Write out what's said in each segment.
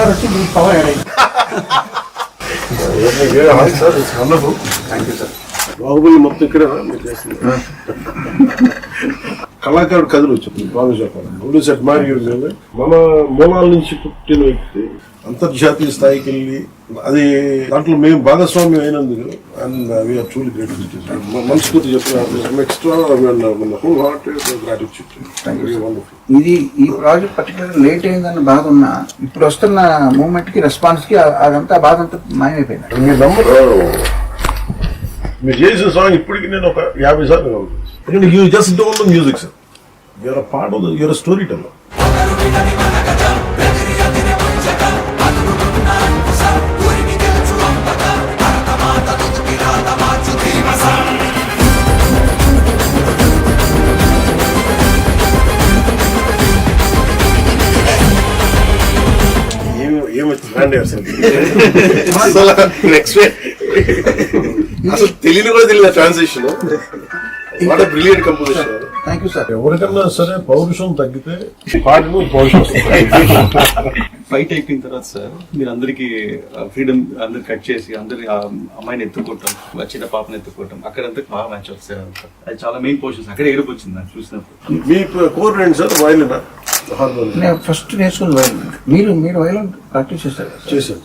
Sir వచ్చి మీ power add అయింది. Thank you sir. బాహుబలి మొత్తం ఇక్కడే మీరు చేస్తుంది. కళాకారుడు కథలు వచ్చింది బాగా చెప్పాలి. సెట్ మారి మన మూలాల నుంచి పుట్టిన వ్యక్తి అంతర్జాతీయ స్థాయికి వెళ్ళి అది దాంట్లో మేము భాగస్వామ్యం అయినందుకు అండ్ వీఆర్ ట్రూలీ గ్రేట్. మనస్ఫూర్తి ఇది ఈ ప్రాజెక్ట్ పర్టికులర్ లేట్ అయిందన్న బాధ ఉన్నా ఇప్పుడు వస్తున్న మూమెంట్ కి రెస్పాన్స్ కి అదంతా బాధ అంతా మాయమైపోయింది. మీ నంబర్ మీరు చేసిన సాంగ్ ఇప్పటికి నేను ఒక 50 సార్లు ఎందుకంటే you just don't know music sir. You're part of your storyteller. అసలు తెలియని కూడా తెలియదు transition. What brilliant composition. Thank you sir. ఎవరికన్నా సరే పౌరుషం తగ్గితే పాటలు పౌరుషం ఫైట్ అయిపోయిన తర్వాత సార్ మీరు అందరికి ఫ్రీడమ్ అందరు కట్ చేసి అందరి అమ్మాయిని ఎత్తుకోవటం చిన్న పాపని ఎత్తుకోవటం అక్కడంతా బాగా మ్యాచ్ వస్తాయి. అది చాలా మెయిన్ పోర్షన్స్ అక్కడ ఏడుపు వచ్చింది నాకు చూసినప్పుడు. మీ కోర్ ఏంటి సార్? వైలినా హార్మోనియం? నేను ఫస్ట్ నేర్చుకుని వైలిన్. మీరు వైలిన్ ప్రాక్టీస్ చేస్తారు? చేశాను.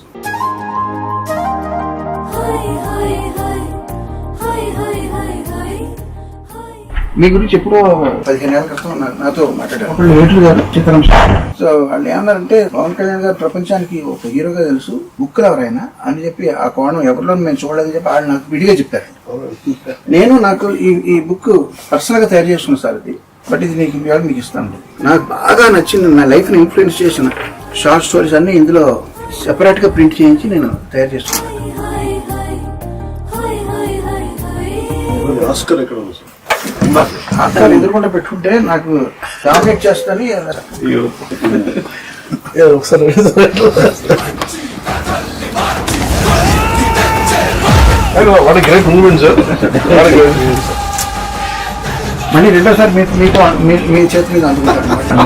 మీ గురించి ఎప్పుడో 15 ఏళ్ల క్రితం నాతో మాట్లాడారు లేటర్ గారు చిత్రం. సో వాళ్ళు ఏమన్నారంటే పవన్ కళ్యాణ్ గారు ప్రపంచానికి ఒక హీరోగా తెలుసు, బుక్ ఎవరైనా అని చెప్పి ఆ కోణం ఎవరిలో మేము చూడలేదని చెప్పి వాళ్ళు నాకు విడిగా చెప్పారు. నేను నాకు ఈ బుక్ పర్సనల్ గా తయారు చేసుకున్నాను సార్. ఇది బట్ ఇది మీకు ఇస్తాను. నాకు బాగా నచ్చింది, నా లైఫ్ ని ఇన్ఫ్లుయెన్స్ చేసిన షార్ట్ స్టోరీస్ అన్ని ఇందులో సెపరేట్ గా ప్రింట్ చేయించి నేను తయారు చేసుకున్నాను. ఆస్కర్ ఎక్కడ ఉంది సార్? అక్కడ ఎదురుకుండా పెట్టుకుంటే నాకు డామినేట్ చేస్తాను. What great moment sir. మళ్ళీ రెండోసారి మీకు మీ చేతి మీద అందుకుంటాను.